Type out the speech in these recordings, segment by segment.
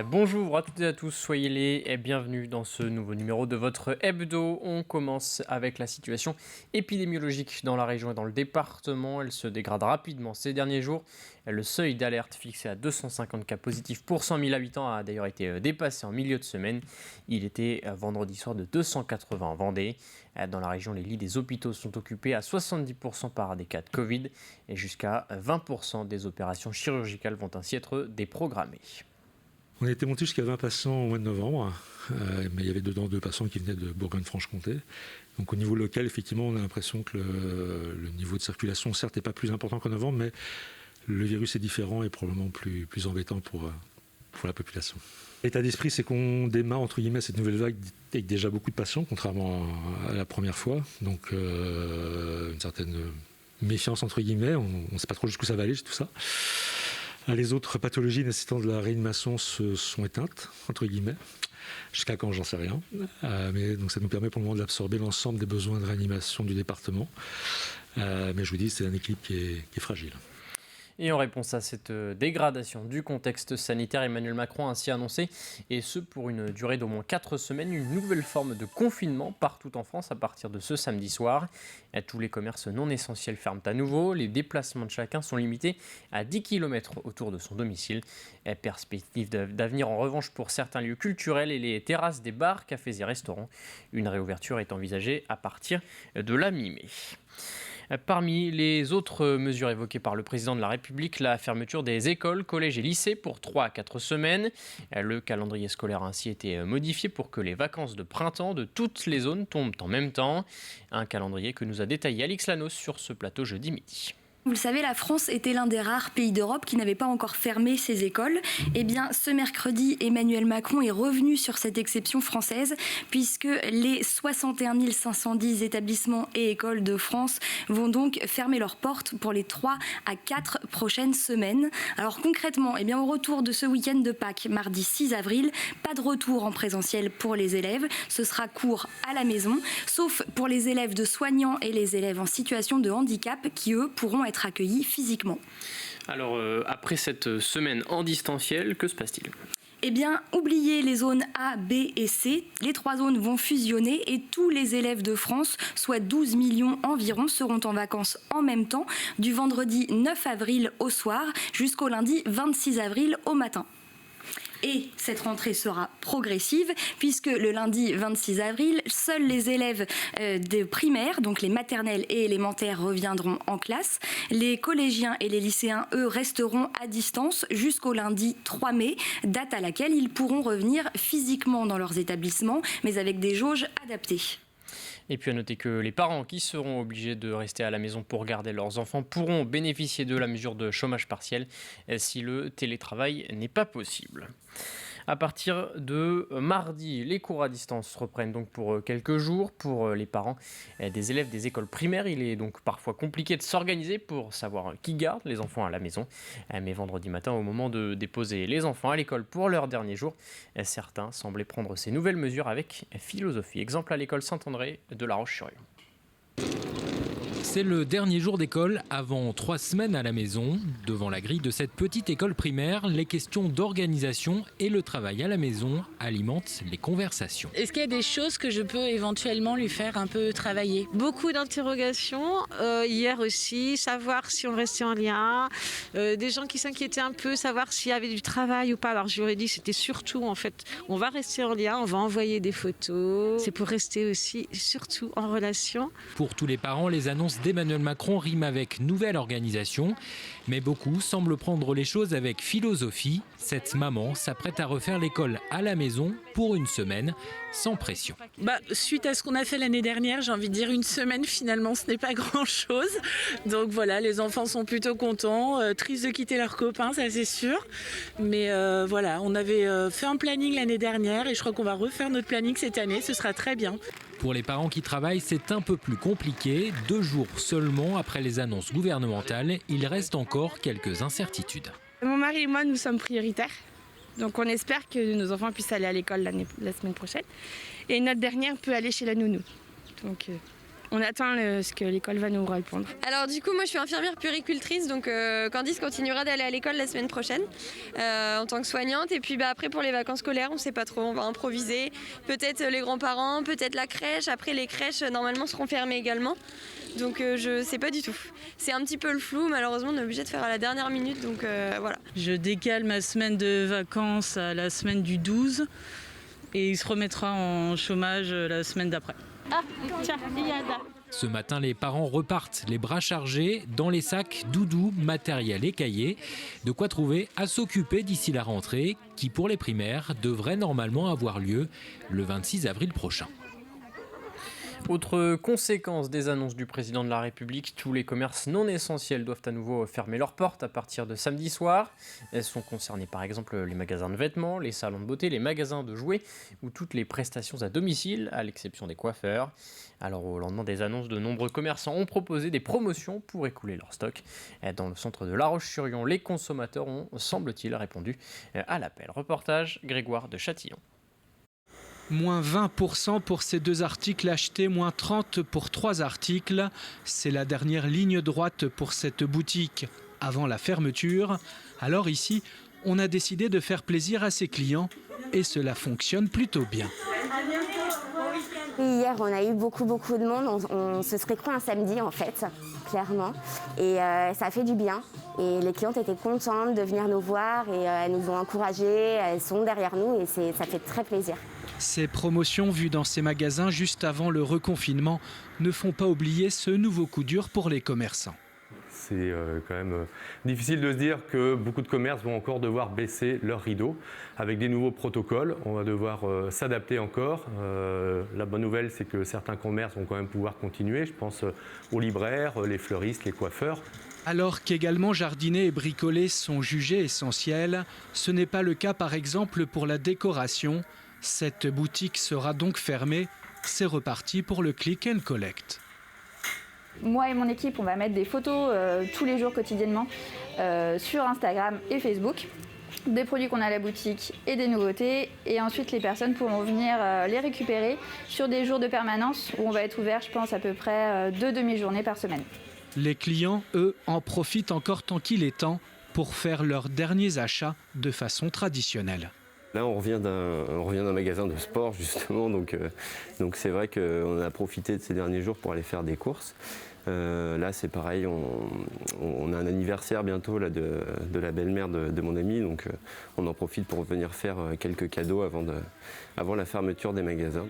Bonjour à toutes et à tous, soyez les bienvenus dans ce nouveau numéro de votre hebdo. On commence avec la situation épidémiologique dans la région et dans le département. Elle se dégrade rapidement ces derniers jours. Le seuil d'alerte fixé à 250 cas positifs pour 100 000 habitants a d'ailleurs été dépassé en milieu de semaine. Il était vendredi soir de 280 en Vendée. Dans la région, les lits des hôpitaux sont occupés à 70% par des cas de Covid et jusqu'à 20% des opérations chirurgicales vont ainsi être déprogrammées. On a été monté jusqu'à 20 patients au mois de novembre, mais il y avait dedans 2 patients qui venaient de Bourgogne-Franche-Comté. Donc au niveau local, effectivement, on a l'impression que le niveau de circulation, certes, n'est pas plus important qu'en novembre, mais le virus est différent et probablement plus embêtant pour la population. L'état d'esprit, c'est qu'on démarre, entre guillemets, cette nouvelle vague avec déjà beaucoup de patients, contrairement à la première fois. Donc une certaine méfiance, entre guillemets, on ne sait pas trop jusqu'où ça va aller, tout ça. Les autres pathologies nécessitant de la réanimation se sont éteintes, entre guillemets. Jusqu'à quand, j'en sais rien. Mais donc ça nous permet pour le moment d'absorber l'ensemble des besoins de réanimation du département. Mais je vous dis, c'est un équilibre qui est fragile. Et en réponse à cette dégradation du contexte sanitaire, Emmanuel Macron a ainsi annoncé, et ce pour une durée d'au moins 4 semaines, une nouvelle forme de confinement partout en France à partir de ce samedi soir. Tous les commerces non essentiels ferment à nouveau, les déplacements de chacun sont limités à 10 km autour de son domicile. Perspective d'avenir en revanche pour certains lieux culturels et les terrasses des bars, cafés et restaurants. Une réouverture est envisagée à partir de la mi-mai. Parmi les autres mesures évoquées par le président de la République, la fermeture des écoles, collèges et lycées pour 3 à 4 semaines. Le calendrier scolaire a ainsi été modifié pour que les vacances de printemps de toutes les zones tombent en même temps. Un calendrier que nous a détaillé Alix Lanos sur ce plateau jeudi midi. Vous le savez, la France était l'un des rares pays d'Europe qui n'avait pas encore fermé ses écoles. Eh bien, ce mercredi, Emmanuel Macron est revenu sur cette exception française puisque les 61 510 établissements et écoles de France vont donc fermer leurs portes pour les 3 à 4 prochaines semaines. Alors concrètement, eh bien, au retour de ce week-end de Pâques, mardi 6 avril, pas de retour en présentiel pour les élèves. Ce sera cours à la maison, sauf pour les élèves de soignants et les élèves en situation de handicap qui, eux, pourront être accueillis physiquement. Alors, après cette semaine en distanciel, que se passe-t-il ? Eh bien, oubliez les zones A, B et C. Les 3 zones vont fusionner et tous les élèves de France, soit 12 millions environ, seront en vacances en même temps, du vendredi 9 avril au soir jusqu'au lundi 26 avril au matin. Et cette rentrée sera progressive puisque le lundi 26 avril, seuls les élèves de primaire, donc les maternelles et élémentaires, reviendront en classe. Les collégiens et les lycéens, eux, resteront à distance jusqu'au lundi 3 mai, date à laquelle ils pourront revenir physiquement dans leurs établissements, mais avec des jauges adaptées. Et puis à noter que les parents qui seront obligés de rester à la maison pour garder leurs enfants pourront bénéficier de la mesure de chômage partiel si le télétravail n'est pas possible. À partir de mardi, les cours à distance reprennent donc pour quelques jours. Pour les parents des élèves des écoles primaires, il est donc parfois compliqué de s'organiser pour savoir qui garde les enfants à la maison. Mais vendredi matin, au moment de déposer les enfants à l'école pour leur dernier jour, certains semblaient prendre ces nouvelles mesures avec philosophie. Exemple à l'école Saint-André de La Roche-sur-Yon. C'est le dernier jour d'école avant 3 semaines à la maison. Devant la grille de cette petite école primaire, les questions d'organisation et le travail à la maison alimentent les conversations. Est-ce qu'il y a des choses que je peux éventuellement lui faire un peu travailler ? Beaucoup d'interrogations. Hier aussi, savoir si on restait en lien. Des gens qui s'inquiétaient un peu, savoir s'il y avait du travail ou pas. Alors je leur ai dit c'était surtout en fait, on va rester en lien, on va envoyer des photos. C'est pour rester aussi surtout en relation. Pour tous les parents, les annonces d'Emmanuel Macron riment avec nouvelle organisation. Mais beaucoup semblent prendre les choses avec philosophie. Cette maman s'apprête à refaire l'école à la maison pour une semaine, sans pression. Suite à ce qu'on a fait l'année dernière, j'ai envie de dire une semaine finalement, ce n'est pas grand-chose. Donc voilà, les enfants sont plutôt contents, tristes de quitter leurs copains, ça c'est sûr. Mais voilà, on avait fait un planning l'année dernière et je crois qu'on va refaire notre planning cette année, ce sera très bien. Pour les parents qui travaillent, c'est un peu plus compliqué. 2 jours seulement après les annonces gouvernementales, il reste encore quelques incertitudes. Mon mari et moi, nous sommes prioritaires. Donc on espère que nos enfants puissent aller à l'école la semaine prochaine. Et notre dernière peut aller chez la nounou. Donc On attend ce que l'école va nous répondre. Alors du coup, moi je suis infirmière puéricultrice, donc Candice continuera d'aller à l'école la semaine prochaine en tant que soignante. Et puis après pour les vacances scolaires, on ne sait pas trop, on va improviser. Peut-être les grands-parents, peut-être la crèche. Après les crèches normalement seront fermées également. Donc je ne sais pas du tout. C'est un petit peu le flou, malheureusement on est obligé de faire à la dernière minute, donc voilà. Je décale ma semaine de vacances à la semaine du 12 et il se remettra en chômage la semaine d'après. Ah, tiens, Yada. Ce matin, les parents repartent les bras chargés dans les sacs doudou, matériel et cahiers. De quoi trouver à s'occuper d'ici la rentrée, qui pour les primaires devrait normalement avoir lieu le 26 avril prochain. Autre conséquence des annonces du président de la République, tous les commerces non essentiels doivent à nouveau fermer leurs portes à partir de samedi soir. Elles sont concernées par exemple les magasins de vêtements, les salons de beauté, les magasins de jouets ou toutes les prestations à domicile, à l'exception des coiffeurs. Alors au lendemain des annonces, de nombreux commerçants ont proposé des promotions pour écouler leur stock. Dans le centre de La Roche-sur-Yon, les consommateurs ont, semble-t-il, répondu à l'appel. Reportage Grégoire de Châtillon. Moins 20% pour ces 2 articles achetés, moins 30% pour 3 articles. C'est la dernière ligne droite pour cette boutique avant la fermeture. Alors ici, on a décidé de faire plaisir à ses clients et cela fonctionne plutôt bien. Hier, on a eu beaucoup de monde. On se serait cru un samedi en fait, clairement. Et ça fait du bien. Et les clientes étaient contentes de venir nous voir et elles nous ont encouragées. Elles sont derrière nous et ça fait très plaisir. Ces promotions vues dans ces magasins juste avant le reconfinement ne font pas oublier ce nouveau coup dur pour les commerçants. C'est quand même difficile de se dire que beaucoup de commerces vont encore devoir baisser leurs rideaux avec des nouveaux protocoles. On va devoir s'adapter encore. La bonne nouvelle, c'est que certains commerces vont quand même pouvoir continuer. Je pense aux libraires, les fleuristes, les coiffeurs. Alors qu'également jardiner et bricoler sont jugés essentiels, ce n'est pas le cas par exemple pour la décoration. Cette boutique sera donc fermée. C'est reparti pour le click and collect. Moi et mon équipe, on va mettre des photos tous les jours quotidiennement sur Instagram et Facebook, des produits qu'on a à la boutique et des nouveautés. Et ensuite, les personnes pourront venir les récupérer sur des jours de permanence où on va être ouvert, je pense, à peu près 2 demi-journées par semaine. Les clients, eux, en profitent encore tant qu'il est temps pour faire leurs derniers achats de façon traditionnelle. Là, on revient d'un magasin de sport, justement, donc c'est vrai qu'on a profité de ces derniers jours pour aller faire des courses. Là, c'est pareil, on a un anniversaire bientôt là, de la belle-mère de mon ami, donc on en profite pour venir faire quelques cadeaux avant la fermeture des magasins.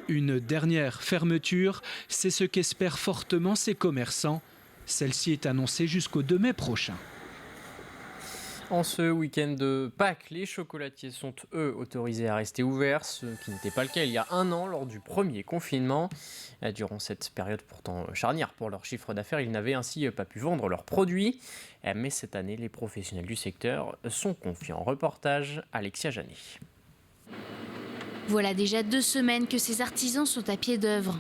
Une dernière fermeture, c'est ce qu'espèrent fortement ces commerçants. Celle-ci est annoncée jusqu'au 2 mai prochain. En ce week-end de Pâques, les chocolatiers sont, eux, autorisés à rester ouverts, ce qui n'était pas le cas il y a 1 an lors du premier confinement. Durant cette période pourtant charnière pour leur chiffre d'affaires, ils n'avaient ainsi pas pu vendre leurs produits. Mais cette année, les professionnels du secteur sont confiants. Reportage Alexia Janet. Voilà déjà 2 semaines que ces artisans sont à pied d'œuvre.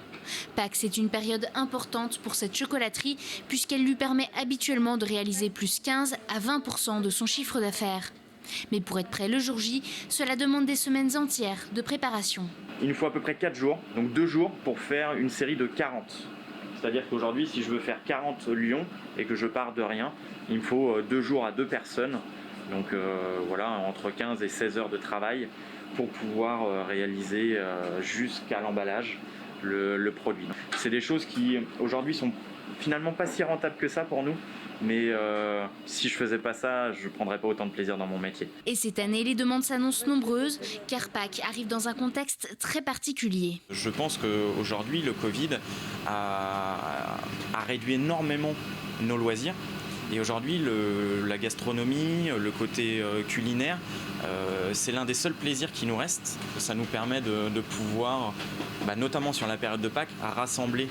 Pâques, c'est une période importante pour cette chocolaterie puisqu'elle lui permet habituellement de réaliser plus 15 à 20% de son chiffre d'affaires. Mais pour être prêt le jour J, cela demande des semaines entières de préparation. Il nous faut à peu près 4 jours, donc 2 jours pour faire une série de 40. C'est-à-dire qu'aujourd'hui, si je veux faire 40 lions et que je pars de rien, il me faut 2 jours à 2 personnes. Donc voilà, entre 15 et 16 heures de travail pour pouvoir réaliser jusqu'à l'emballage le produit. C'est des choses qui aujourd'hui sont finalement pas si rentables que ça pour nous, mais si je faisais pas ça, je prendrais pas autant de plaisir dans mon métier. Et cette année, les demandes s'annoncent nombreuses car Pâques arrive dans un contexte très particulier. Je pense qu'aujourd'hui, le Covid a réduit énormément nos loisirs. Et aujourd'hui, la gastronomie, le côté culinaire, c'est l'un des seuls plaisirs qui nous reste. Ça nous permet de pouvoir, notamment sur la période de Pâques, à rassembler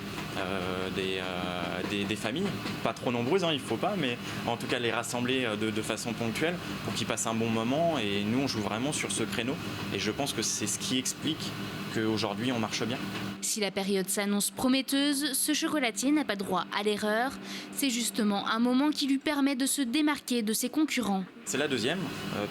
des familles. Pas trop nombreuses, il ne faut pas, mais en tout cas les rassembler de façon ponctuelle pour qu'ils passent un bon moment. Et nous, on joue vraiment sur ce créneau. Et je pense que c'est ce qui explique qu'aujourd'hui, on marche bien. Si la période s'annonce prometteuse, ce chocolatier n'a pas droit à l'erreur. C'est justement un moment qui qui lui permet de se démarquer de ses concurrents. C'est la deuxième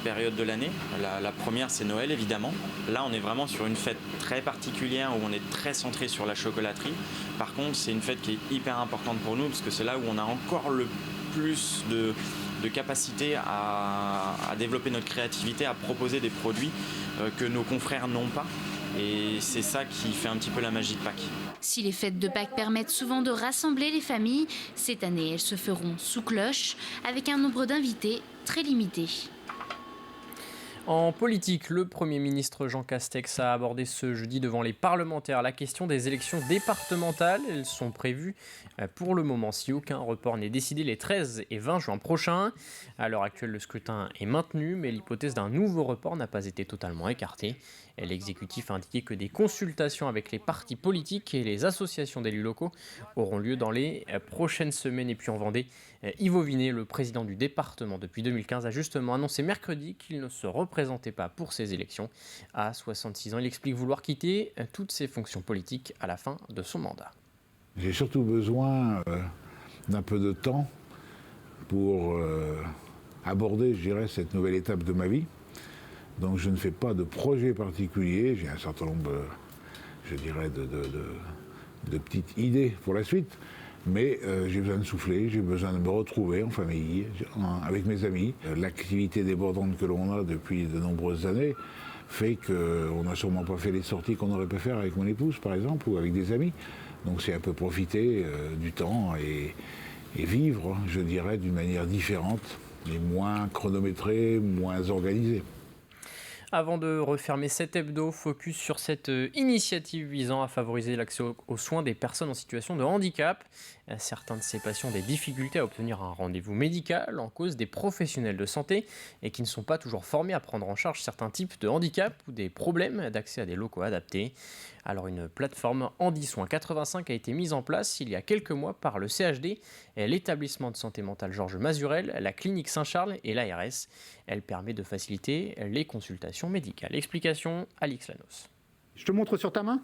période de l'année. La première, c'est Noël, évidemment. Là, on est vraiment sur une fête très particulière où on est très centré sur la chocolaterie. Par contre, c'est une fête qui est hyper importante pour nous parce que c'est là où on a encore le plus de capacité à développer notre créativité, à proposer des produits que nos confrères n'ont pas. Et c'est ça qui fait un petit peu la magie de Pâques. Si les fêtes de Pâques permettent souvent de rassembler les familles, cette année elles se feront sous cloche avec un nombre d'invités très limité. En politique, le Premier ministre Jean Castex a abordé ce jeudi devant les parlementaires la question des élections départementales. Elles sont prévues pour le moment si aucun report n'est décidé les 13 et 20 juin prochains. À l'heure actuelle, le scrutin est maintenu, mais l'hypothèse d'un nouveau report n'a pas été totalement écartée. L'exécutif a indiqué que des consultations avec les partis politiques et les associations d'élus locaux auront lieu dans les prochaines semaines. Et puis en Vendée, Yves Vinet, le président du département depuis 2015, a justement annoncé mercredi qu'il ne se représentait pas pour ces élections. À 66 ans, il explique vouloir quitter toutes ses fonctions politiques à la fin de son mandat. J'ai surtout besoin d'un peu de temps pour aborder, je dirais, cette nouvelle étape de ma vie. Donc je ne fais pas de projet particulier, j'ai un certain nombre, je dirais, de petites idées pour la suite, mais j'ai besoin de souffler, j'ai besoin de me retrouver en famille, avec mes amis. L'activité débordante que l'on a depuis de nombreuses années fait qu'on n'a sûrement pas fait les sorties qu'on aurait pu faire avec mon épouse, par exemple, ou avec des amis. Donc c'est un peu profiter du temps et vivre, je dirais, d'une manière différente, mais moins chronométrée, moins organisée. Avant de refermer cet hebdo, focus sur cette initiative visant à favoriser l'accès aux soins des personnes en situation de handicap. Certains de ces patients ont des difficultés à obtenir un rendez-vous médical en cause des professionnels de santé et qui ne sont pas toujours formés à prendre en charge certains types de handicap ou des problèmes d'accès à des locaux adaptés. Alors une plateforme HandiSoins 85 a été mise en place il y a quelques mois par le CHD, l'établissement de santé mentale Georges Mazurel, la clinique Saint-Charles et l'ARS. Elle permet de faciliter les consultations médicales. Explication, Alix Lanos. Je te montre sur ta main ?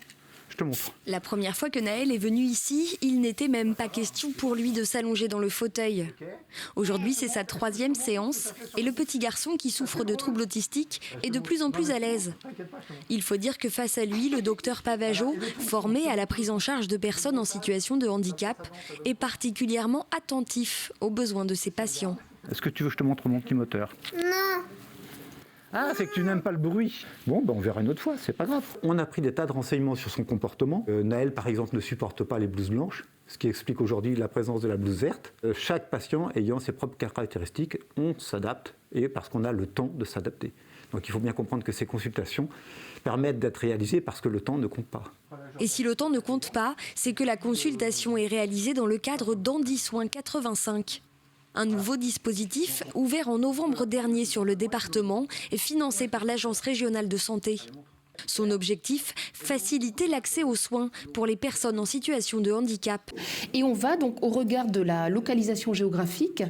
Je te montre. La première fois que Naël est venu ici, il n'était même pas question pour lui de s'allonger dans le fauteuil. Aujourd'hui, c'est sa 3e séance et le petit garçon qui souffre de troubles autistiques est de plus en plus à l'aise. Il faut dire que face à lui, le docteur Pavageau, formé à la prise en charge de personnes en situation de handicap, est particulièrement attentif aux besoins de ses patients. Est-ce que tu veux que je te montre mon petit moteur ? Non. Ah, c'est que tu n'aimes pas le bruit. Bon, on verra une autre fois, c'est pas grave. On a pris des tas de renseignements sur son comportement. Naël, par exemple, ne supporte pas les blouses blanches, ce qui explique aujourd'hui la présence de la blouse verte. Chaque patient ayant ses propres caractéristiques, on s'adapte, et parce qu'on a le temps de s'adapter. Donc il faut bien comprendre que ces consultations permettent d'être réalisées parce que le temps ne compte pas. Et si le temps ne compte pas, c'est que la consultation est réalisée dans le cadre d'HandiSoins 85. Un nouveau dispositif ouvert en novembre dernier sur le département et financé par l'Agence régionale de santé. Son objectif, faciliter l'accès aux soins pour les personnes en situation de handicap. Et on va donc, au regard de la localisation géographique,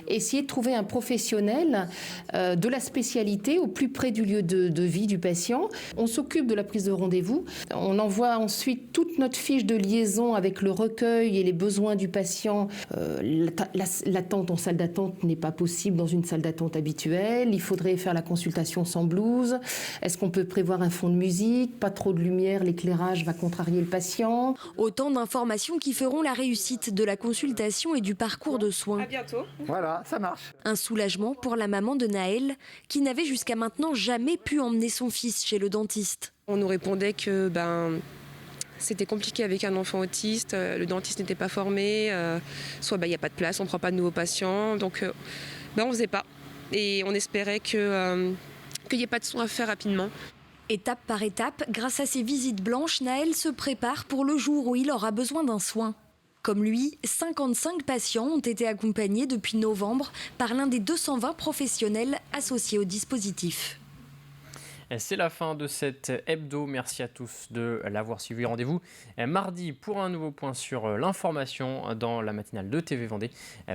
essayer de trouver un professionnel de la spécialité au plus près du lieu de vie du patient. On s'occupe de la prise de rendez-vous. On envoie ensuite toute notre fiche de liaison avec le recueil et les besoins du patient. L'attente en salle d'attente n'est pas possible dans une salle d'attente habituelle. Il faudrait faire la consultation sans blouse. Est-ce qu'on peut prévoir un fond de musique, pas trop de lumière, l'éclairage va contrarier le patient. Autant d'informations qui feront la réussite de la consultation et du parcours de soins. À bientôt. Voilà, ça marche. Un soulagement pour la maman de Naël, qui n'avait jusqu'à maintenant jamais pu emmener son fils chez le dentiste. On nous répondait que c'était compliqué avec un enfant autiste, le dentiste n'était pas formé, soit il n'y a pas de place, on ne prend pas de nouveaux patients, donc on ne faisait pas. Et on espérait qu'il n'y ait pas de soins à faire rapidement. Étape par étape, grâce à ses visites blanches, Naël se prépare pour le jour où il aura besoin d'un soin. Comme lui, 55 patients ont été accompagnés depuis novembre par l'un des 220 professionnels associés au dispositif. C'est la fin de cet hebdo. Merci à tous de l'avoir suivi. Rendez-vous mardi pour un nouveau point sur l'information dans la matinale de TV Vendée,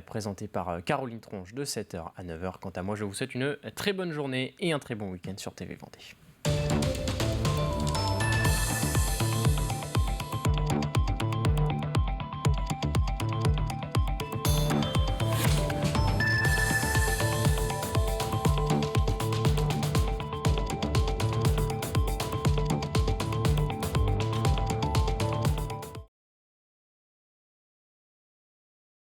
présentée par Caroline Tronche de 7h à 9h. Quant à moi, je vous souhaite une très bonne journée et un très bon week-end sur TV Vendée.